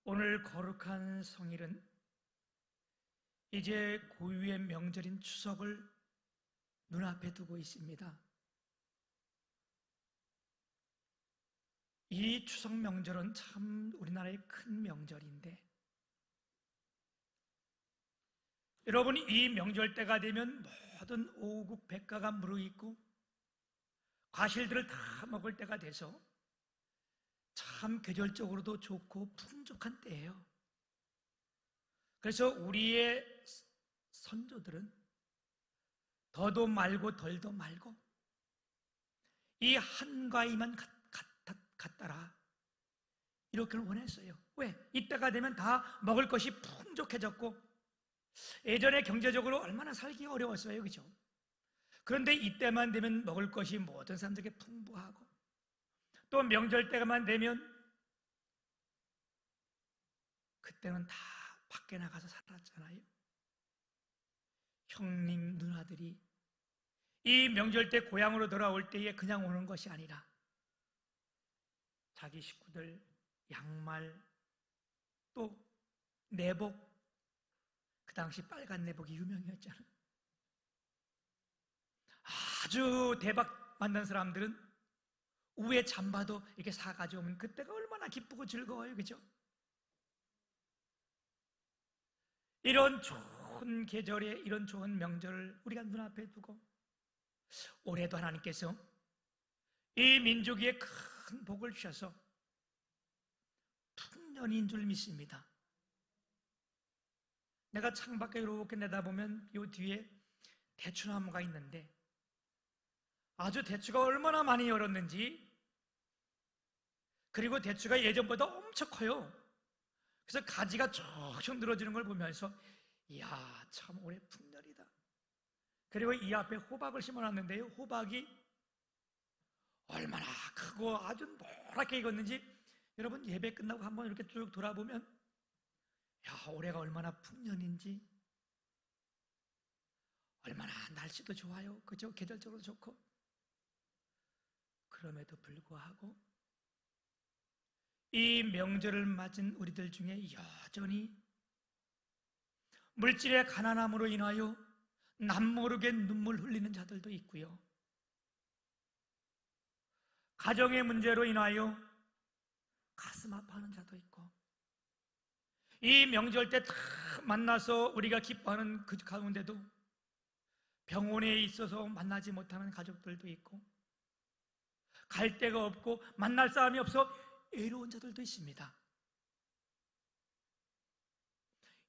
오늘 거룩한 성일은 이제 고유의 명절인 추석을 눈앞에 두고 있습니다. 이 추석 명절은 참 우리나라의 큰 명절인데, 여러분, 이 명절 때가 되면 모든 오국 백가가 무르익고 과실들을 다 먹을 때가 돼서 참 계절적으로도 좋고 풍족한 때예요. 그래서 우리의 선조들은 더도 말고 덜도 말고 이 한가위만 갖다라, 이렇게 원했어요. 왜? 이때가 되면 다 먹을 것이 풍족해졌고, 예전에 경제적으로 얼마나 살기 어려웠어요, 그죠? 그런데 이때만 되면 먹을 것이 모든 사람들에게 풍부하고, 또 명절 때만 되면 그때는 다 밖에 나가서 살았잖아요. 형님 누나들이 이 명절 때 고향으로 돌아올 때에 그냥 오는 것이 아니라 자기 식구들 양말, 또 내복, 그 당시 빨간 내복이 유명했잖아요. 아주 대박 만난 사람들은 우에 잠바도 이렇게 사가지고 오면 그때가 얼마나 기쁘고 즐거워요, 그죠? 이런 좋은 계절에 이런 좋은 명절을 우리가 눈앞에 두고, 올해도 하나님께서 이 민족에 큰 복을 주셔서 풍년인 줄 믿습니다. 내가 창밖에 이렇게 내다보면 이 뒤에 대추나무가 있는데, 아주 대추가 얼마나 많이 열었는지, 그리고 대추가 예전보다 엄청 커요. 그래서 가지가 쭉쭉 늘어지는 걸 보면서 이야, 참 올해 풍년이다. 그리고 이 앞에 호박을 심어놨는데요, 호박이 얼마나 크고 아주 노랗게 익었는지, 여러분 예배 끝나고 한번 이렇게 쭉 돌아보면 야, 올해가 얼마나 풍년인지, 얼마나 날씨도 좋아요, 그죠? 계절적으로 좋고. 그럼에도 불구하고 이 명절을 맞은 우리들 중에 여전히 물질의 가난함으로 인하여 남모르게 눈물 흘리는 자들도 있고요, 가정의 문제로 인하여 가슴 아파하는 자도 있고, 이 명절 때 다 만나서 우리가 기뻐하는 그 가운데도 병원에 있어서 만나지 못하는 가족들도 있고, 갈 데가 없고 만날 사람이 없어 외로운 자들도 있습니다.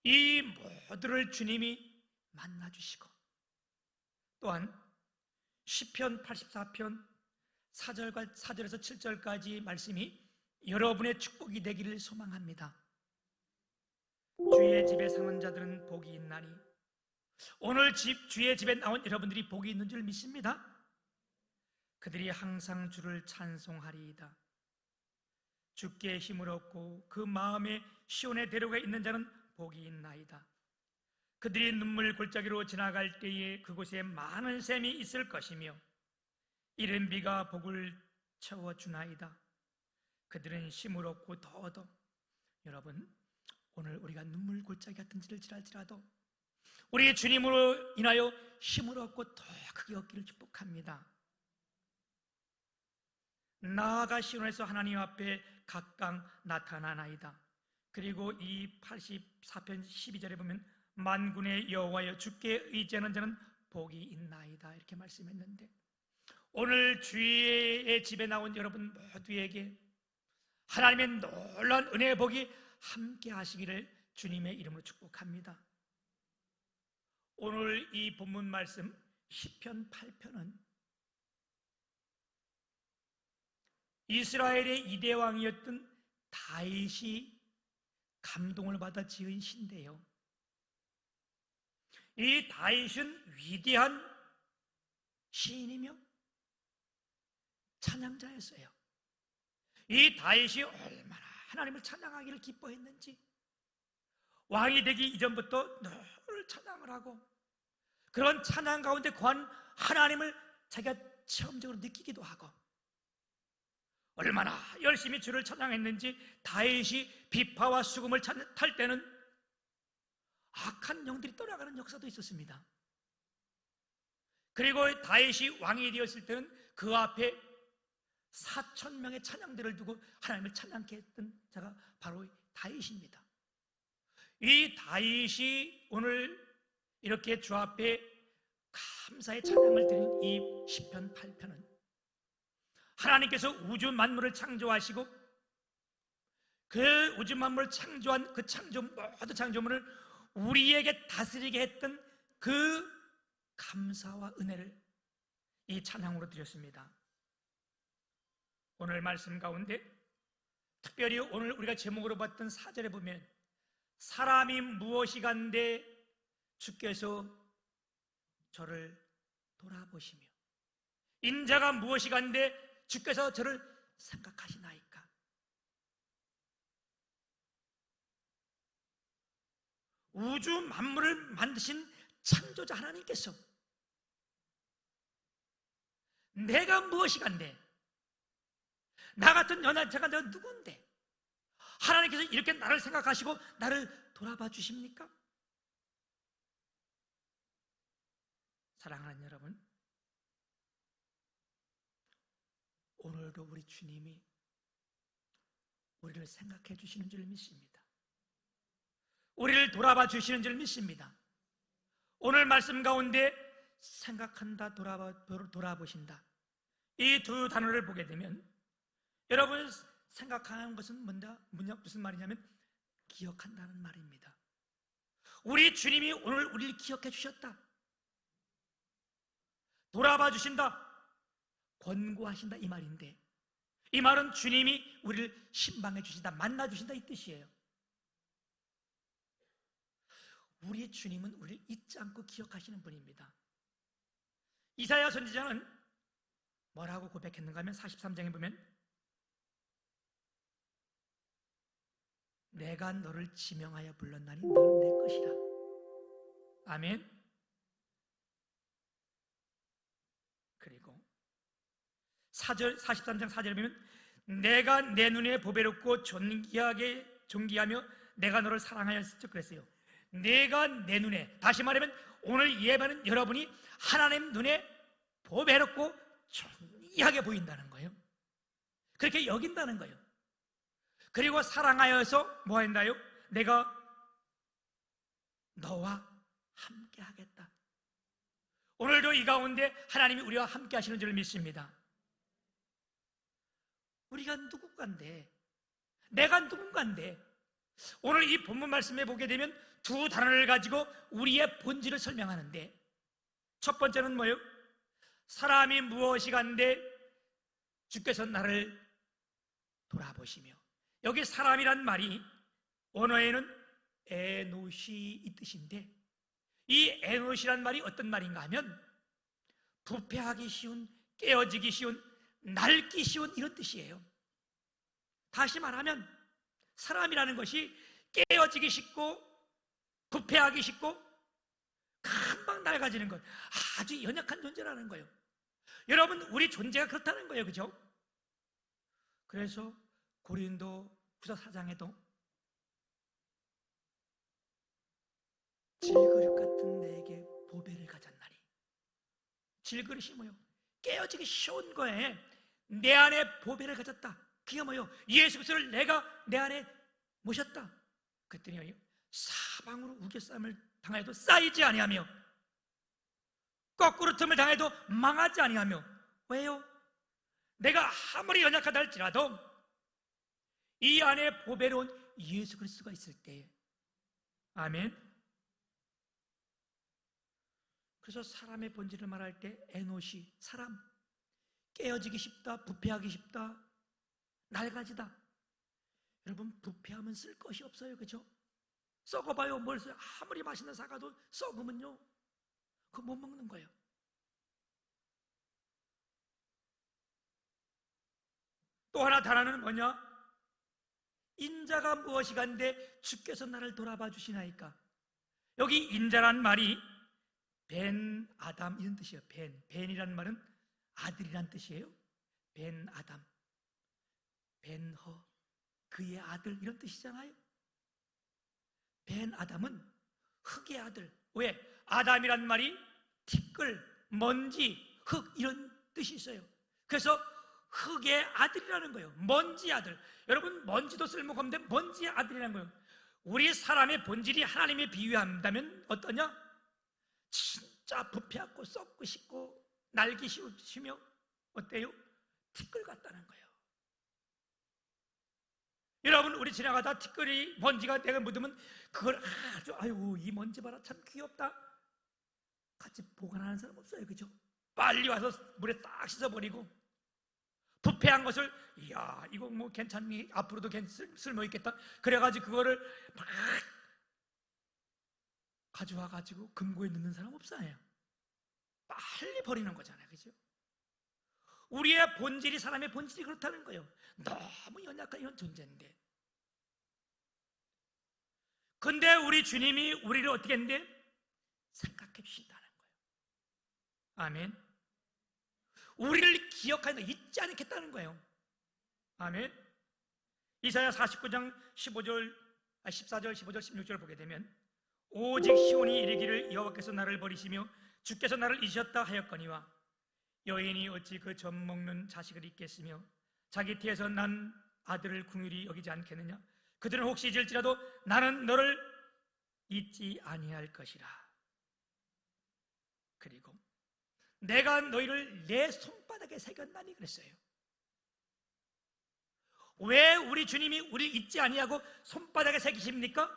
이 모두를 주님이 만나주시고, 또한 시편 84편 4절에서 7절까지 말씀이 여러분의 축복이 되기를 소망합니다. 주의 집에 사는 자들은 복이 있나니, 오늘 주의 집에 나온 여러분들이 복이 있는 줄 믿습니다. 그들이 항상 주를 찬송하리이다. 주께 힘을 얻고 그 마음에 시온의 대로가 있는 자는 복이 있나이다. 그들이 눈물 골짜기로 지나갈 때에 그곳에 많은 샘이 있을 것이며 이른 비가 복을 채워주나이다. 그들은 힘을 얻고 더 얻어. 여러분, 오늘 우리가 눈물 골짜기 같은 길을 지날지라도 우리의 주님으로 인하여 힘을 얻고 더 크게 얻기를 축복합니다. 나아가 시온에서 하나님 앞에 각각 나타나나이다. 그리고 이 84편 12절에 보면 만군의 여호와여 주께 의지하는 자는 복이 있나이다, 이렇게 말씀했는데, 오늘 주의 집에 나온 여러분 모두에게 하나님의 놀라운 은혜의 복이 함께 하시기를 주님의 이름으로 축복합니다. 오늘 이 본문 말씀 시편 8편은 이스라엘의 이대 왕이었던 다윗이 감동을 받아 지은 시인데요, 이 다윗은 위대한 시인이며 찬양자였어요. 이 다윗이 얼마나 하나님을 찬양하기를 기뻐했는지, 왕이 되기 이전부터 늘 찬양을 하고 그런 찬양 가운데 거한 하나님을 자기가 체험적으로 느끼기도 하고, 얼마나 열심히 주를 찬양했는지 다윗이 비파와 수금을 탈 때는 악한 영들이 떠나가는 역사도 있었습니다. 그리고 다윗이 왕이 되었을 때는 그 앞에 4,000명의 찬양들을 두고 하나님을 찬양케 했던 자가 바로 다윗입니다. 이 다윗이 오늘 이렇게 주 앞에 감사의 찬양을 드린 이 시편 8편은 하나님께서 우주 만물을 창조하시고 그 우주 만물을 창조한 그 모든 창조물을 우리에게 다스리게 했던 그 감사와 은혜를 이 찬양으로 드렸습니다. 오늘 말씀 가운데 특별히 오늘 우리가 제목으로 봤던 4절에 보면 사람이 무엇이간데 주께서 저를 돌아보시며 인자가 무엇이간데 주께서 저를 생각하시나이까. 우주 만물을 만드신 창조자 하나님께서 내가 무엇이간데, 나 같은 연약자가 내가 누군데 하나님께서 이렇게 나를 생각하시고 나를 돌아봐 주십니까? 사랑하는 여러분, 오늘도 우리 주님이 우리를 생각해 주시는 줄 믿습니다. 우리를 돌아봐 주시는 줄 믿습니다. 오늘 말씀 가운데 생각한다, 돌아보신다, 이 두 단어를 보게 되면 여러분 생각하는 것은 무슨 말이냐면 기억한다는 말입니다. 우리 주님이 오늘 우리를 기억해 주셨다, 돌아봐 주신다, 권고하신다 이 말인데, 이 말은 주님이 우리를 신방해 주신다, 만나 주신다 이 뜻이에요. 우리 주님은 우리를 잊지 않고 기억하시는 분입니다. 이사야 선지자는 뭐라고 고백했는가 하면 43장에 보면 내가 너를 지명하여 불렀나니 너는 내 것이라. 아멘. 그리고 43장 4절에 보면 내가 내 눈에 보배롭고 존귀하며 내가 너를 사랑하였을 그랬어요. 내가 내 눈에, 다시 말하면 오늘 예배는 여러분이 하나님 눈에 보배롭고 존귀하게 보인다는 거예요. 그렇게 여긴다는 거예요. 그리고 사랑하여서 뭐 한다요? 내가 너와 함께 하겠다. 오늘도 이 가운데 하나님이 우리와 함께 하시는 줄 믿습니다. 우리가 누군가인데, 내가 누군가인데, 오늘 이 본문 말씀에 보게 되면 두 단어를 가지고 우리의 본질을 설명하는데, 첫 번째는 뭐예요? 사람이 무엇이간데 주께서 나를 돌아보시며, 여기 사람이란 말이 언어에는 에노시 이 뜻인데, 이 에노시란 말이 어떤 말인가 하면 부패하기 쉬운, 깨어지기 쉬운, 낡기 쉬운 이런 뜻이에요. 다시 말하면 사람이라는 것이 깨어지기 쉽고 부패하기 쉽고 금방 낡아지는 것, 아주 연약한 존재라는 거예요. 여러분, 우리 존재가 그렇다는 거예요. 그죠? 그래서 고린도 후서 4장에도 질그릇 같은 내게 보배를 가졌나니, 질그릇이 뭐예요? 깨어지기 쉬운 거에 내 안에 보배를 가졌다. 그게 뭐예요? 예수 그리스도를 내가 내 안에 모셨다. 그랬더니 사방으로 우겨쌈을 당해도 쌓이지 아니하며 거꾸로 틈을 당해도 망하지 아니하며. 왜요? 내가 아무리 연약하다 할지라도 이 안에 보배로운 예수 그리스도가 있을 때에. 아멘. 그래서 사람의 본질을 말할 때 에노시, 사람, 깨어지기 쉽다, 부패하기 쉽다, 낡아지다. 여러분, 부패하면 쓸 것이 없어요. 그죠? 썩어봐요. 뭘 써요? 아무리 맛있는 사과도 썩으면요, 그거 못 먹는 거예요. 또 하나 단어는 뭐냐? 인자가 무엇이간데 주께서 나를 돌아봐 주시나이까. 여기 인자란 말이 벤 아담 이런 뜻이에요. 벤이라는 말은 아들이란 뜻이에요. 벤 아담. 벤허, 그의 아들, 이런 뜻이잖아요. 벤 아담은 흙의 아들. 왜? 아담이란 말이 티끌, 먼지, 흙 이런 뜻이 있어요. 그래서 흙의 아들이라는 거예요. 먼지 아들. 여러분, 먼지도 쓸모가 없는데 먼지의 아들이라는 거예요. 우리 사람의 본질이 하나님에 비유한다면 어떠냐? 진짜 부패하고 썩고 싶고 날기 쉬우시며 어때요? 티끌 같다는 거예요. 여러분, 우리 지나가다 티끌이 먼지가 내가 묻으면 그걸 아주 아이고 이 먼지 봐라 참 귀엽다 같이 보관하는 사람 없어요. 그죠? 빨리 와서 물에 딱 씻어버리고 부패한 것을 이야 이거 뭐 괜찮니? 앞으로도 쓸모있겠다 그래가지고 그거를 막 가져와가지고 금고에 넣는 사람 없어요. 빨리 버리는 거잖아요. 그죠? 우리의 본질이 사람의 본질이 그렇다는 거예요. 너무 연약한 이런 존재인데, 근데 우리 주님이 우리를 어떻게 했는데? 생각해 주신다는 거예요. 아멘. 우리를 기억하여 잊지 않겠다는 거예요. 아멘. 이사야 49장 14절 15절 16절 보게 되면 오직 시온이 이르기를 여호와께서 나를 버리시며 주께서 나를 잊으셨다 하였거니와 여인이 어찌 그 젖 먹는 자식을 잊겠으며 자기 태에서 난 아들을 궁휼히 여기지 않겠느냐. 그들은 혹시 잊을지라도 나는 너를 잊지 아니할 것이라. 그리고 내가 너희를 내 손바닥에 새겼나니 그랬어요. 왜 우리 주님이 우리를 잊지 아니하고 손바닥에 새기십니까?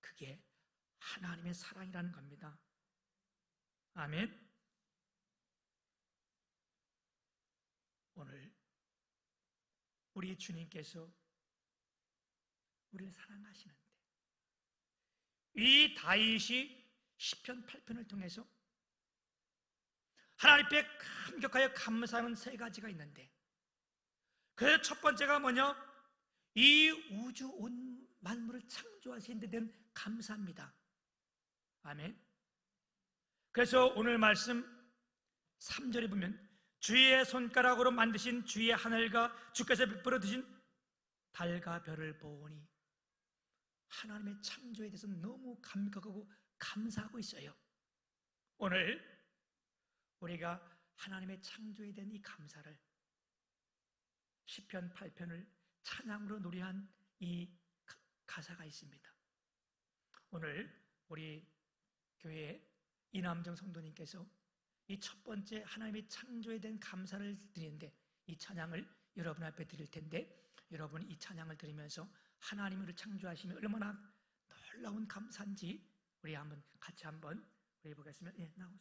그게 하나님의 사랑이라는 겁니다. 아멘. 오늘 우리 주님께서 우리를 사랑하시는데 이 다윗이 시편 8편을 통해서 하나님 앞에 감격하여 감사하는 세 가지가 있는데 그 첫 번째가 뭐냐? 이 우주 온 만물을 창조하신 데 대한 감사입니다. 아멘. 그래서 오늘 말씀 3절에 보면 주의 손가락으로 만드신 주의 하늘과 주께서 베풀어 주신 달과 별을 보오니 하나님의 창조에 대해서 너무 감격하고 감사하고 있어요. 오늘 우리가 하나님의 창조에 대한 이 감사를 시편 8편을 찬양으로 노래한 이 가사가 있습니다. 오늘 우리 교회 이남정 성도님께서 이 첫 번째 하나님의 창조에 대한 감사를 드리는데 이 찬양을 여러분 앞에 드릴 텐데 여러분 이 찬양을 들으면서 하나님을 창조하시며 얼마나 놀라운 감사인지 우리 한번 같이 한번 우리 보겠습니다. 예, 나오세요.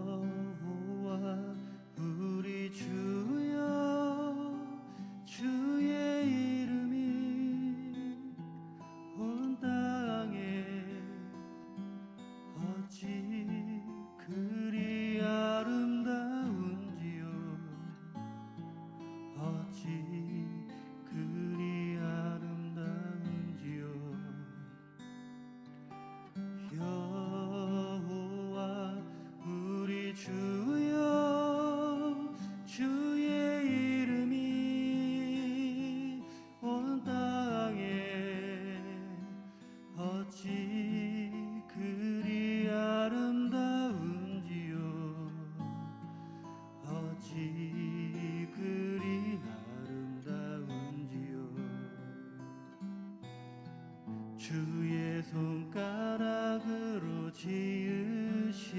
여호와 우리 주여 주의 이름이 온 땅에 어찌 그리 아름다운지요 어찌 그리 아름다운지요 여호와 우리 주여 주의 이름이 온 땅에 어찌 그리 아름다운지요 어찌 그리 아름다운지요 주의 손가락으로 지으신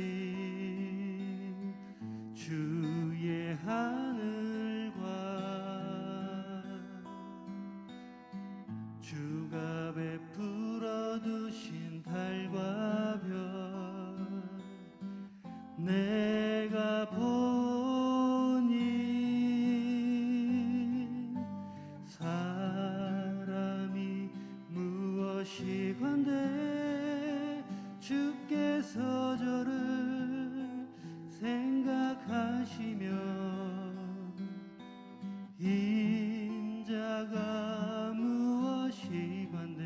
주의 하늘과 무엇이건대 주께서 저를 생각하시며 인자가 무엇이건대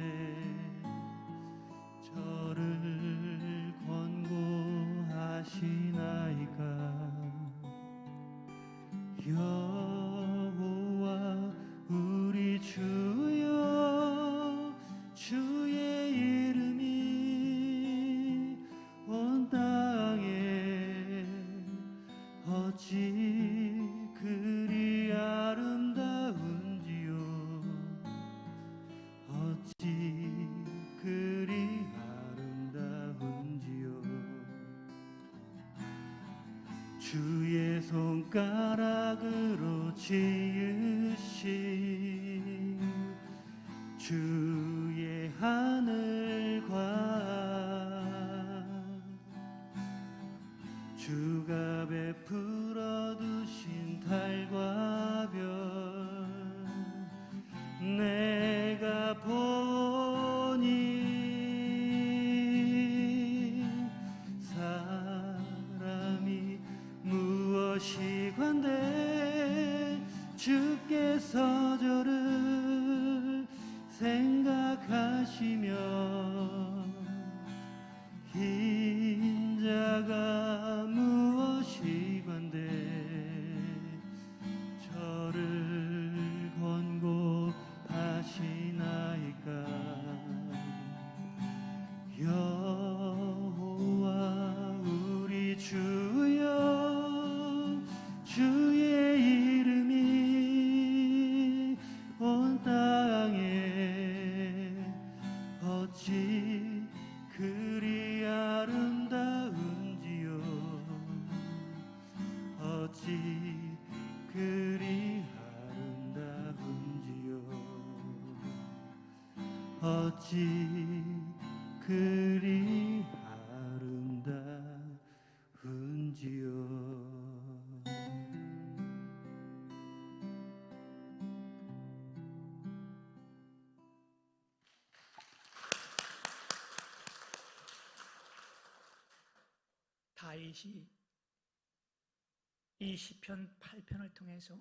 저를 권고하시나이까. 여호와 우리 주여 주의 이름이 온 땅에 어찌 그리 아름다운지요. 어찌 그리 아름다운지요. 주의 손가락으로 지으신 주의 하늘과 주가 베풀어 두신 달과 별 내가 보니 사람이 무엇이건대 주께서 저를 생각하시며 인자가 무엇이건대 저를 권고하시나이까. 여호와 우리 주여 주의 이름이 온 땅에 어찌 그리 아름다운지요. 어찌 그리 아름다운지요. 어찌 그리 아름다운지요. 다윗이 이 시편 8편을 통해서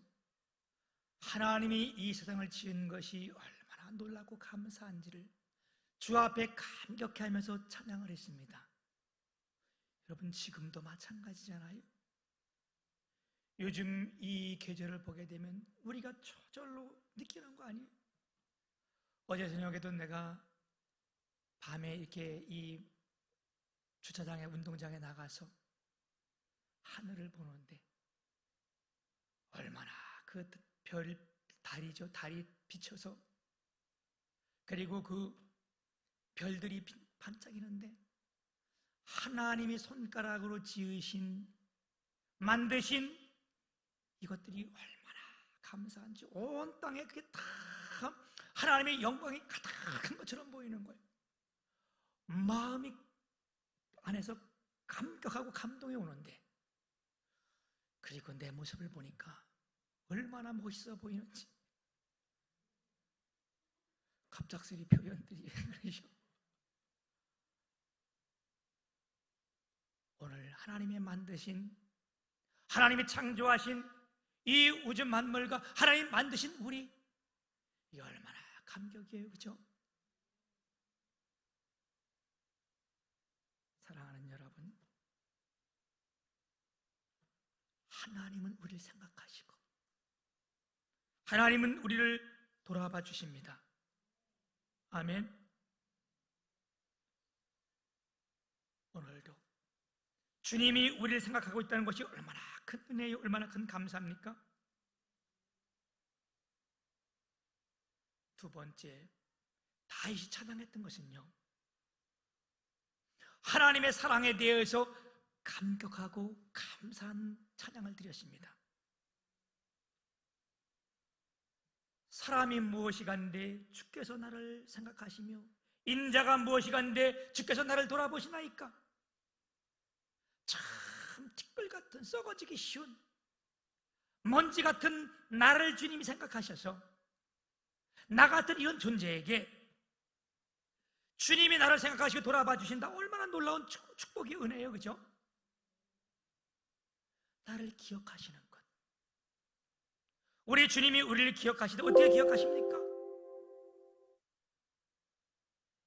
하나님이 이 세상을 지은 것이 얼마나 놀랍고 감사한지를 주 앞에 감격해하면서 찬양을 했습니다. 여러분, 지금도 마찬가지잖아요. 요즘 이 계절을 보게 되면 우리가 저절로 느끼는 거 아니에요? 어제 저녁에도 내가 밤에 이렇게 이 주차장에 운동장에 나가서 하늘을 보는데 얼마나 그 별 달이죠. 달이 비쳐서 그리고 그 별들이 반짝이는데 하나님이 손가락으로 지으신 만드신 이것들이 얼마나 감사한지 온 땅에 그게 다 하나님의 영광이 가득한 것처럼 보이는 거예요. 마음이 안에서 감격하고 감동이 오는데 그리고 내 모습을 보니까 얼마나 멋있어 보이는지 갑작스레 표현들이 그러죠. 오늘 하나님이 만드신 하나님이 창조하신 이 우주 만물과 하나님 만드신 우리 이 얼마나 감격이에요, 그죠? 사랑하는 여러분, 하나님은 우리를 생각하시고 하나님은 우리를 돌아봐 주십니다. 아멘. 오늘도 주님이 우리를 생각하고 있다는 것이 얼마나 큰 은혜요, 얼마나 큰 감사합니까? 두 번째, 다윗이 찬양했던 것은요, 하나님의 사랑에 대해서 감격하고 감사한 찬양을 드렸습니다. 사람이 무엇이간데 주께서 나를 생각하시며 인자가 무엇이간데 주께서 나를 돌아보시나이까. 참 티끌 같은 썩어지기 쉬운 먼지 같은 나를 주님이 생각하셔서 나 같은 이런 존재에게 주님이 나를 생각하시고 돌아봐 주신다. 얼마나 놀라운 축복의 은혜예요, 그죠? 나를 기억하시는 것. 우리 주님이 우리를 기억하시되 어떻게 기억하십니까?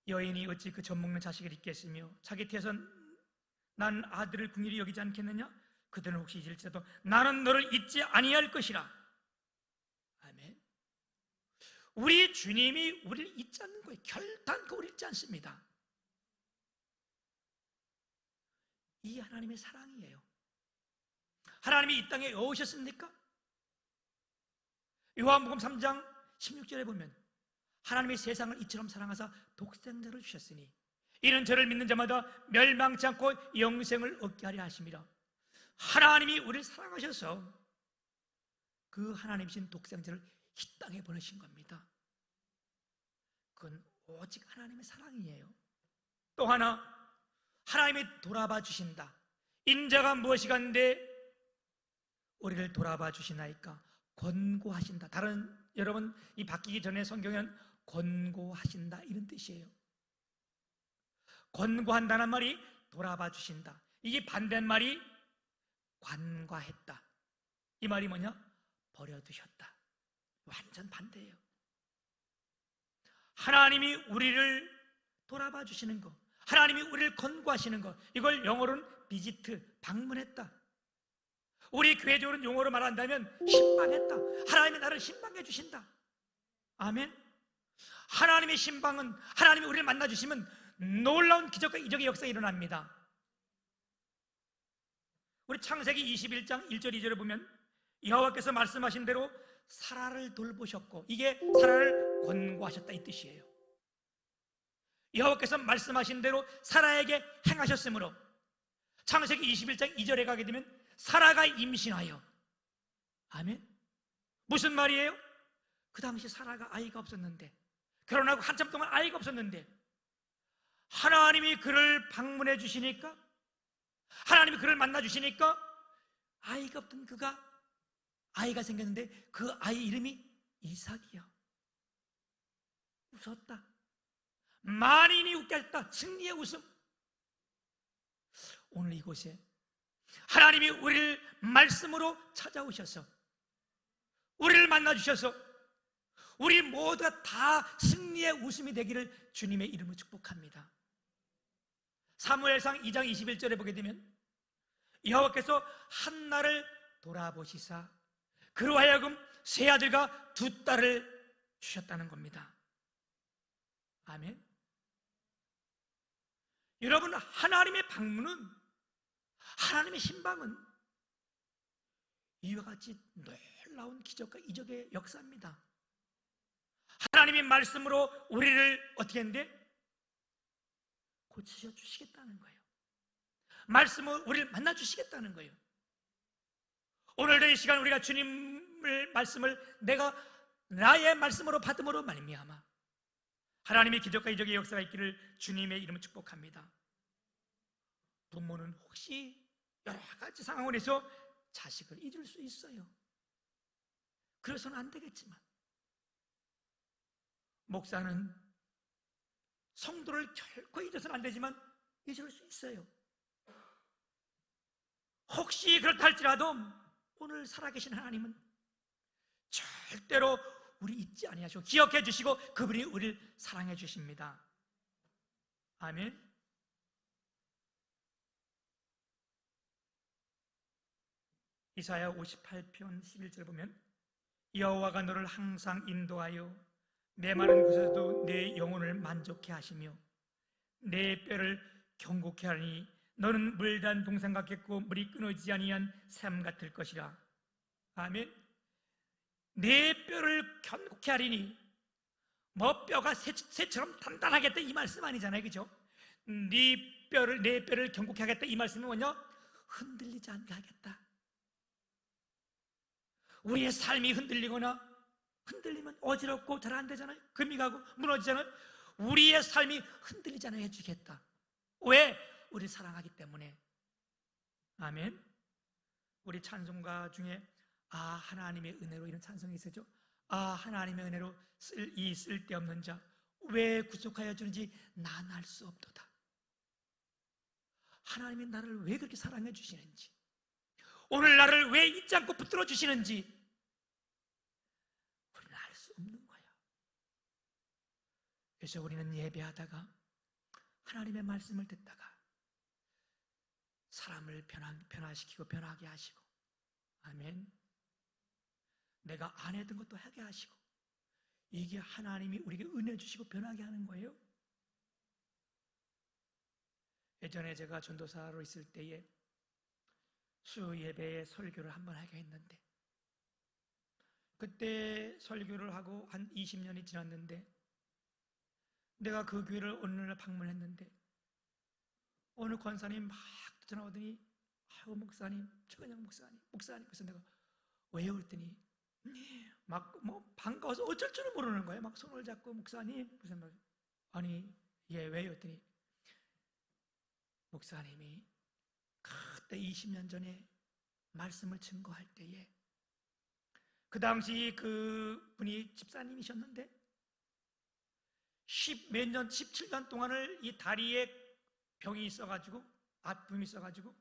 여인이 어찌 그 젖먹는 자식을 잊겠으며 자기 태에선 난 아들을 긍휼히 여기지 않겠느냐? 그들은 혹시 잊을지라도 나는 너를 잊지 아니할 것이라. 아멘. 우리 주님이 우리를 잊지 않는 거예요. 결단코 우리를 잊지 않습니다. 이 하나님의 사랑이에요. 하나님이 이 땅에 오셨습니까? 요한복음 3장 16절에 보면 하나님이 세상을 이처럼 사랑하사 독생자를 주셨으니 이는 저를 믿는 자마다 멸망치 않고 영생을 얻게 하려 하심이라. 하나님이 우리를 사랑하셔서 그 하나님이신 독생자를 이 땅에 보내신 겁니다. 그건 오직 하나님의 사랑이에요. 또 하나, 하나님이 돌아봐 주신다. 인자가 무엇이간데 우리를 돌아봐 주시나이까? 권고하신다. 여러분 이 바뀌기 전에 성경에는 권고하신다 이런 뜻이에요. 권고한다는 말이 돌아봐 주신다. 이게 반대말이 관과했다. 이 말이 뭐냐? 버려두셨다. 완전 반대예요. 하나님이 우리를 돌아봐 주시는 것, 하나님이 우리를 권고하시는 것, 이걸 영어로는 비지트, 방문했다. 우리 교회적으로 용어로 말한다면 신방했다. 하나님이 나를 신방해 주신다. 아멘. 하나님의 신방은 하나님이 우리를 만나 주시면 놀라운 기적과 이적의 역사가 일어납니다. 우리 창세기 21장 1절 2절에 보면 여호와께서 말씀하신 대로 사라를 돌보셨고, 이게 사라를 권고하셨다 이 뜻이에요. 여호와께서 말씀하신 대로 사라에게 행하셨으므로 창세기 21장 2절에 가게 되면 사라가 임신하여, 아멘. 무슨 말이에요? 그 당시 사라가 아이가 없었는데, 결혼하고 한참 동안 아이가 없었는데 하나님이 그를 방문해 주시니까, 하나님이 그를 만나 주시니까 아이가 없던 그가 아이가 생겼는데 그 아이 이름이 이삭이야. 웃었다. 만인이 웃게 했다. 승리의 웃음. 오늘 이곳에 하나님이 우리를 말씀으로 찾아오셔서 우리를 만나 주셔서 우리 모두가 다 승리의 웃음이 되기를 주님의 이름으로 축복합니다. 사무엘상 2장 21절에 보게 되면 여호와께서 한나를 돌아보시사 그로 하여금 세 아들과 두 딸을 주셨다는 겁니다. 아멘. 여러분, 하나님의 방문은, 하나님의 신방은 이와 같이 놀라운 기적과 이적의 역사입니다. 하나님의 말씀으로 우리를 어떻게 했는데? 고치셔 주시겠다는 거예요. 말씀으로 우리를 만나 주시겠다는 거예요. 오늘도 이 시간 우리가 주님의 말씀을 내가 나의 말씀으로 받음으로 말미암아 하나님의 기적과 이적의 역사가 있기를 주님의 이름을 축복합니다. 부모는 혹시 여러 가지 상황에서 자식을 잊을 수 있어요. 그래서는 안 되겠지만, 목사는 성도를 결코 잊어서는 안 되지만 잊을 수 있어요. 혹시 그렇다 할지라도 오늘 살아계신 하나님은 절대로 우리 잊지 아니하시고 기억해 주시고 그분이 우리를 사랑해 주십니다. 아멘. 이사야 58편 11절 보면 여호와가 너를 항상 인도하여 메마른 곳에서도 내 영혼을 만족해 하시며 내 뼈를 경고케 하니 너는 물단 동산 같겠고 물이 끊어지지 아니한 샘 같을 것이라. 아멘. 내 뼈를 견고케 하리니, 뭐 뼈가 새처럼 단단하겠다 이 말씀 아니잖아요, 그죠? 내 뼈를 견고케 하겠다 이 말씀은 뭐냐? 흔들리지 않게 하겠다. 우리의 삶이 흔들리면 어지럽고 잘 안 되잖아요. 금이 가고 무너지잖아요. 우리의 삶이 흔들리지 않게 해주겠다. 왜? 우리 사랑하기 때문에. 아멘. 우리 찬송가 중에 하나님의 은혜로 이런 찬송이 있었죠. 하나님의 은혜로 이 쓸데없는 자 왜 구속하여 주는지 난 알 수 없도다. 하나님이 나를 왜 그렇게 사랑해 주시는지, 오늘 나를 왜 잊지 않고 붙들어 주시는지 우리는 알 수 없는 거야. 그래서 우리는 예배하다가 하나님의 말씀을 듣다가 사람을 변화시키고 변하게 하시고, 아멘, 내가 안 했던 것도 하게 하시고, 이게 하나님이 우리에게 은혜 주시고 변하게 하는 거예요. 예전에 제가 전도사로 있을 때에 수 예배에 설교를 한번 하게 했는데, 그때 설교를 하고 한 20년이 지났는데 내가 그 교회를 어느 날 방문했는데 어느 권사님 막 전화오더니, 아유 목사님, 최근영 목사님 그래서 내가 왜요? 그랬더니 막 반가워서 어쩔 줄을 모르는 거예요. 막 손을 잡고, 목사님, 무슨 말, 아니 예 왜요? 그랬더니 목사님이 그때 20년 전에 말씀을 증거할 때에 그 당시 그 분이 집사님이셨는데 17년 동안을 이 다리에 병이 있어가지고, 아픔이 있어가지고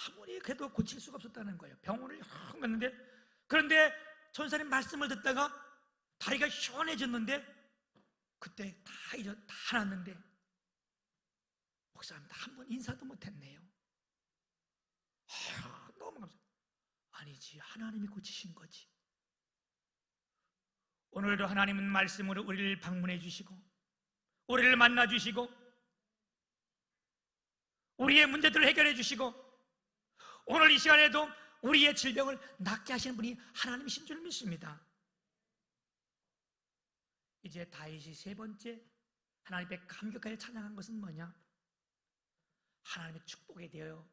아무리 그래도 고칠 수가 없었다는 거예요. 병원을 여러 갔는데, 그런데 전사님 말씀을 듣다가 다리가 시원해졌는데 그때 다 났는데 목사님 한 번 인사도 못했네요. 너무 감사해요. 아니지, 하나님이 고치신 거지. 오늘도 하나님은 말씀으로 우리를 방문해 주시고 우리를 만나 주시고 우리의 문제들을 해결해 주시고 오늘 이 시간에도 우리의 질병을 낫게 하시는 분이 하나님이신 줄 믿습니다. 이제 다윗이 세 번째 하나님 앞에 감격하여 찬양한 것은 뭐냐? 하나님의 축복에 대하여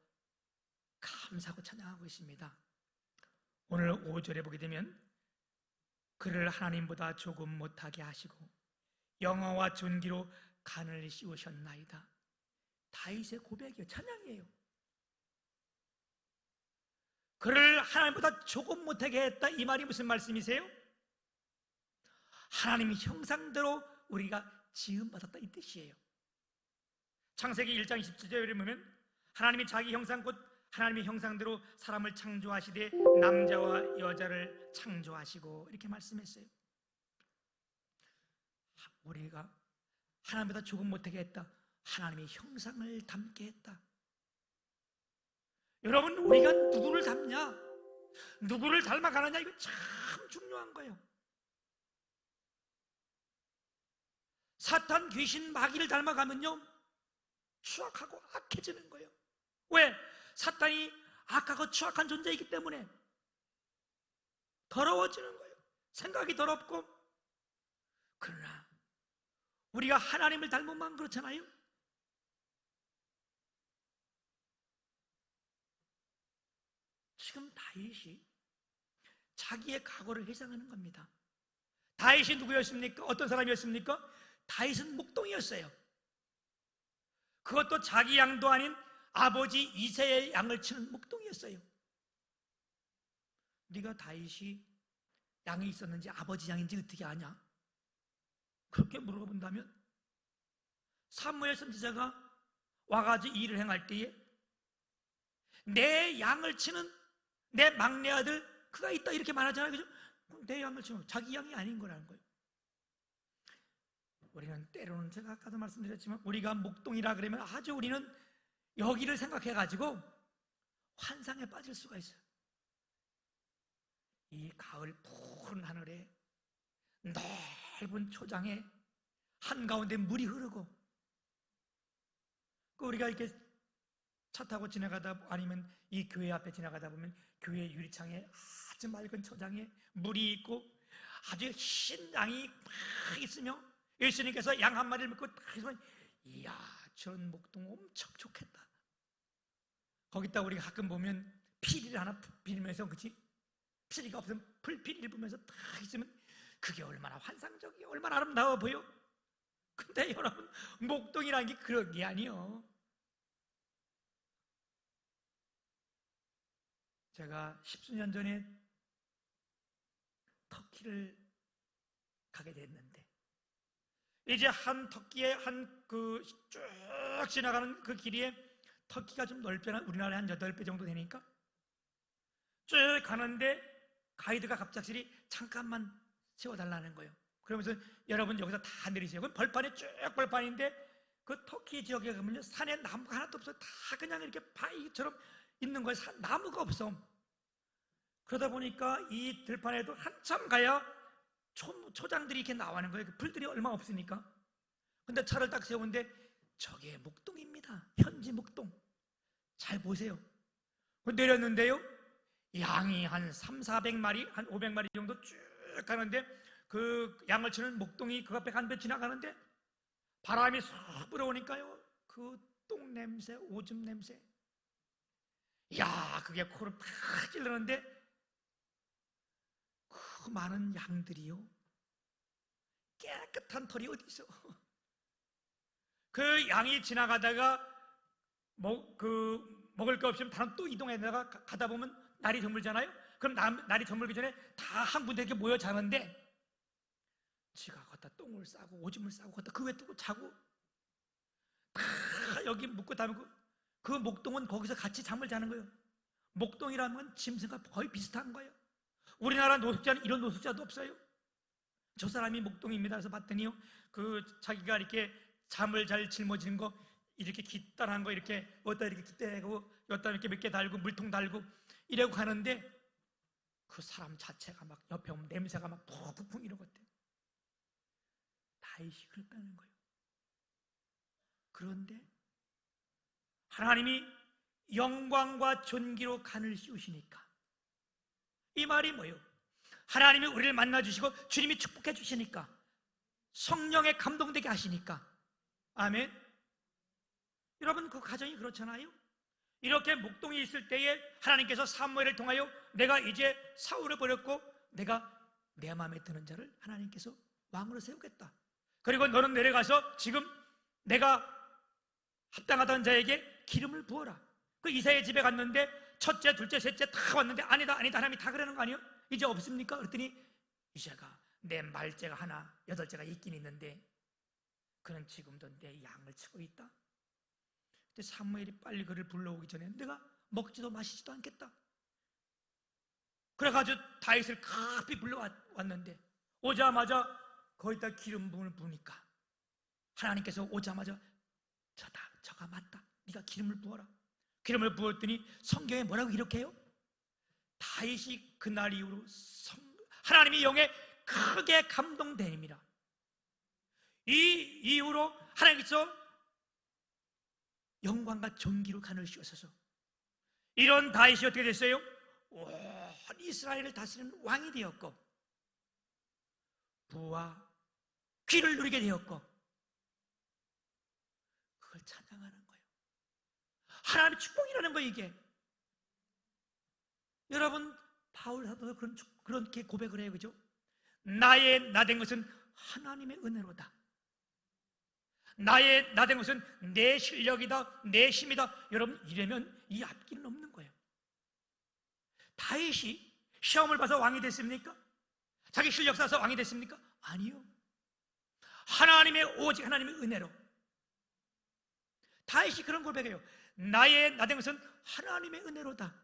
감사하고 찬양하고 있습니다. 오늘 5절에 보게 되면 그를 하나님보다 조금 못하게 하시고 영어와 존귀로 간을 씌우셨나이다. 다윗의 고백이에요. 찬양이에요. 그를 하나님보다 조금 못하게 했다, 이 말이 무슨 말씀이세요? 하나님의 형상대로 우리가 지음받았다, 이 뜻이에요. 창세기 1장 27절에 보면 하나님이 자기 형상 곧 하나님의 형상대로 사람을 창조하시되 남자와 여자를 창조하시고, 이렇게 말씀했어요. 우리가 하나님보다 조금 못하게 했다, 하나님의 형상을 담게 했다. 여러분, 우리가 누구를 닮냐, 누구를 닮아가느냐, 이거 참 중요한 거예요. 사탄, 귀신, 마귀를 닮아가면요 추악하고 악해지는 거예요. 왜? 사탄이 악하고 추악한 존재이기 때문에 더러워지는 거예요. 생각이 더럽고. 그러나 우리가 하나님을 닮으면 그렇잖아요. 지금 다윗이 자기의 각오를 회상하는 겁니다. 다윗이 누구였습니까? 어떤 사람이었습니까? 다윗은 목동이었어요. 그것도 자기 양도 아닌 아버지 이새의 양을 치는 목동이었어요. 네가 다윗이 양이 있었는지 아버지 양인지 어떻게 아냐? 그렇게 물어본다면 사무엘 선지자가 와가지고 일을 행할 때에 내 양을 치는 내 막내 아들 그가 있다, 이렇게 말하잖아요. 그죠? 내 양을 치는 자기 양이 아닌 거라는 거예요. 우리는 때로는, 제가 아까도 말씀드렸지만, 우리가 목동이라 그러면 아주 우리는 여기를 생각해가지고 환상에 빠질 수가 있어요. 이 가을 푸른 하늘에 넓은 초장에 한가운데 물이 흐르고, 우리가 이렇게 차 타고 지나가다, 아니면 이 교회 앞에 지나가다 보면 교회 유리창에 아주 맑은 초장에 물이 있고 아주 흰 양이 막 있으며 예수님께서 양 한 마리를 먹고 딱 있으면, 이야, 저런 목동 엄청 좋겠다. 거기다 우리가 가끔 보면 피리를 하나 빌면서, 그치? 피리가 없으면 풀피리를 보면서 딱 있으면 그게 얼마나 환상적이고 얼마나 아름다워 보여. 근데 여러분, 목동이라는 게 그런 게 아니에요. 제가 10수년 전에 터키를 가게 됐는데 이제 한 터키의 쭉 지나가는 그 길이에 터키가 좀 넓잖아. 우리나라의 한 8배 정도 되니까 쭉 가는데 가이드가 갑작스레 잠깐만 세워달라는 거예요. 그러면서 여러분 여기서 다 내리세요. 그럼 벌판이 쭉 벌판인데 그 터키 지역에 가면요 산에 나무가 하나도 없어요. 다 그냥 이렇게 바위처럼 있는 거예요. 나무가 없어. 그러다 보니까 이 들판에도 한참 가야 초장들이 이렇게 나와는 거예요. 그 풀들이 얼마 없으니까. 근데 차를 딱 세우는데 저게 목동입니다. 현지 목동. 잘 보세요. 내렸는데요 양이 한 300~400마리, 한 500마리 정도 쭉 가는데 그 양을 치는 목동이 그 앞에 한 배 지나가는데 바람이 쏙 불어오니까요 그 똥 냄새, 오줌 냄새, 야 그게 코를 팍 찔르는데 그 많은 양들이요 깨끗한 털이 어디 있어. 그 양이 지나가다가 먹을 거 없으면 다른 또 이동해다가 가다 보면 날이 저물잖아요. 그럼 날이 저물기 전에 다 한 군데 이렇게 모여 자는데 지가 갖다 똥을 싸고 오줌을 싸고 갖다 그 위에 두고 자고 다 여기 묻고 다니고 그 목동은 거기서 같이 잠을 자는 거예요. 목동이라면 짐승과 거의 비슷한 거예요. 우리나라 노숙자는 이런 노숙자도 없어요. 저 사람이 목동입니다. 그래서 봤더니요 그 자기가 이렇게 잠을 잘 짊어지는 거 이렇게 기단한 거 이렇게 어디다 이렇게 기대고 여기다 이렇게 몇 개 달고 물통 달고 이러고 가는데 그 사람 자체가 막 옆에 오면 냄새가 막 푹푹 이런 것들 다윗이 그랬다는 거예요. 그런데 하나님이 영광과 존귀로 간을 씌우시니까 이 말이 뭐예요? 하나님이 우리를 만나주시고 주님이 축복해 주시니까 성령에 감동되게 하시니까 아멘. 여러분 그 가정이 그렇잖아요. 이렇게 목동이 있을 때에 하나님께서 사무엘을 통하여 내가 이제 사울을 버렸고 내가 내 마음에 드는 자를 하나님께서 왕으로 세우겠다. 그리고 너는 내려가서 지금 내가 합당하다는 자에게 기름을 부어라. 그 이사의 집에 갔는데 첫째, 둘째, 셋째 다 왔는데 아니다 하나님이 다 그러는 거 아니에요? 이제 없습니까? 그랬더니 이사가 내 말째가 하나 8째가 있긴 있는데 그는 지금도 내 양을 치고 있다. 근데 사무엘이 빨리 그를 불러오기 전에 내가 먹지도 마시지도 않겠다. 그래가지고 다윗을 급히 불러왔는데 오자마자 거기다 기름 부음을 부으니까 하나님께서 오자마자 저가 맞다. 네가 기름을 부어라. 기름을 부었더니 성경에 뭐라고 기록해요? 다윗이 그날 이후로 하나님의 영에 크게 감동됩니다. 이 이후로 하나님께서 영광과 존귀로 간을 씌우셔서 이런 다윗이 어떻게 됐어요? 온 이스라엘을 다스리는 왕이 되었고 부와 귀를 누리게 되었고 그걸 찬양하는 거예요. 하나님의 축복이라는 거예요. 이게 여러분 바울 사도도 그렇게 고백을 해요. 그죠? 나의 나된 것은 하나님의 은혜로다. 나의 나된 것은 내 실력이다, 내 힘이다. 여러분 이러면 이 앞길은 없는 거예요. 다윗이 시험을 봐서 왕이 됐습니까? 자기 실력 쌓아서 왕이 됐습니까? 아니요. 오직 하나님의 은혜로. 다윗이 그런 고백해요. 나의 나된 것은 하나님의 은혜로다.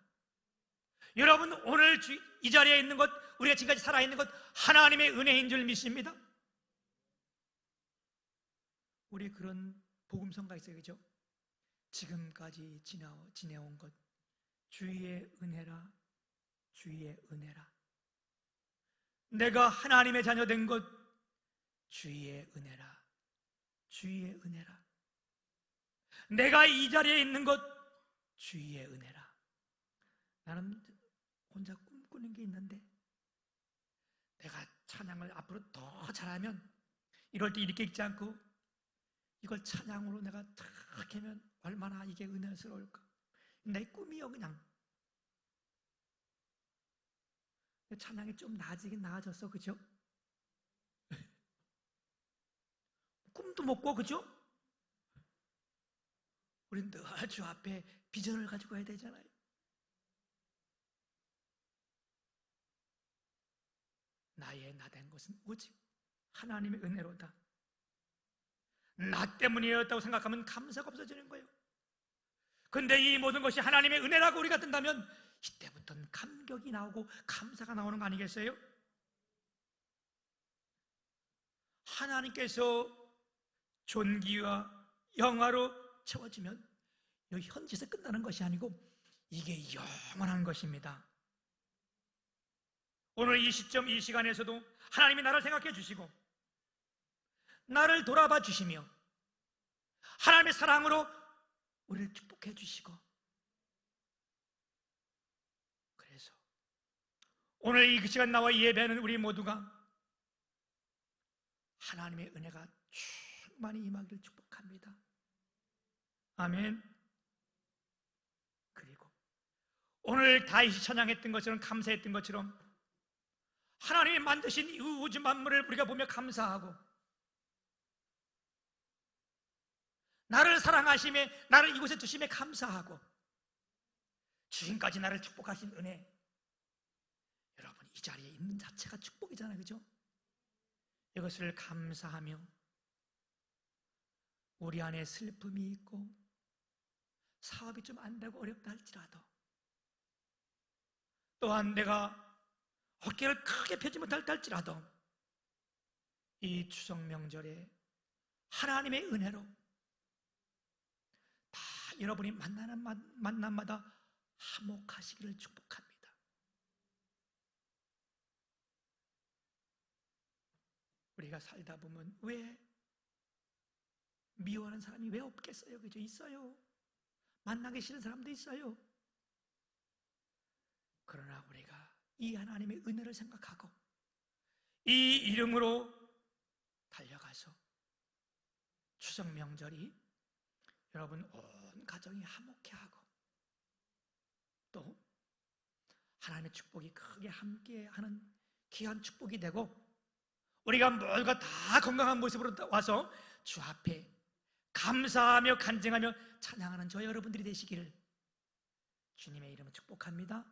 여러분 오늘 이 자리에 있는 것, 우리가 지금까지 살아있는 것 하나님의 은혜인 줄 믿습니다. 우리 그런 복음성가 있어요. 그죠? 지금까지 지내온 것 주의 은혜라, 주의 은혜라. 내가 하나님의 자녀 된 것 주의 은혜라, 주의 은혜라. 내가 이 자리에 있는 것 주의 은혜라. 나는 혼자 꿈꾸는 게 있는데 내가 찬양을 앞으로 더 잘하면 이럴 때 이렇게 읽지 않고 이걸 찬양으로 내가 탁 하면 얼마나 이게 은혜스러울까. 내 꿈이요. 그냥 찬양이 좀 나아지긴 나아졌어. 그죠? 꿈도 못 꿔. 그죠? 우린 늘 주 앞에 비전을 가지고 해야 되잖아요. 나의 나된 것은 오직 하나님의 은혜로다. 나 때문이었다고 생각하면 감사가 없어지는 거예요. 근데 이 모든 것이 하나님의 은혜라고 우리가 든다면 이때부터는 감격이 나오고 감사가 나오는 거 아니겠어요? 하나님께서 존귀와 영화로 채워지면 이 현지에서 끝나는 것이 아니고 이게 영원한 것입니다. 오늘 이 시점, 이 시간에서도 하나님이 나를 생각해 주시고 나를 돌아봐 주시며 하나님의 사랑으로 우리를 축복해 주시고, 그래서 오늘 이 시간 나와 예배하는 우리 모두가 하나님의 은혜가 충만히 임하기를 축복합니다. 아멘. 그리고 오늘 다윗이 찬양했던 것처럼, 감사했던 것처럼 하나님이 만드신 이 우주 만물을 우리가 보며 감사하고, 나를 사랑하심에, 나를 이곳에 두심에 감사하고, 지금까지 나를 축복하신 은혜, 여러분 이 자리에 있는 자체가 축복이잖아요, 그죠? 이것을 감사하며 우리 안에 슬픔이 있고 사업이 좀 안 되고 어렵다 할지라도, 또한 내가 어깨를 크게 펴지 못할다 할지라도 이 추석 명절에 하나님의 은혜로 다 여러분이 만나는 만남마다 화목하시기를 축복합니다. 우리가 살다 보면 왜 미워하는 사람이 왜 없겠어요? 그죠? 있어요. 만나기 싫은 사람도 있어요. 그러나 우리가 이 하나님의 은혜를 생각하고 이 이름으로 달려가서 추석 명절이 여러분 온 가정이 화목해하고, 또 하나님의 축복이 크게 함께하는 귀한 축복이 되고, 우리가 모두가 다 건강한 모습으로 와서 주 앞에 감사하며 간증하며 찬양하는 저 여러분들이 되시기를 주님의 이름으로 축복합니다.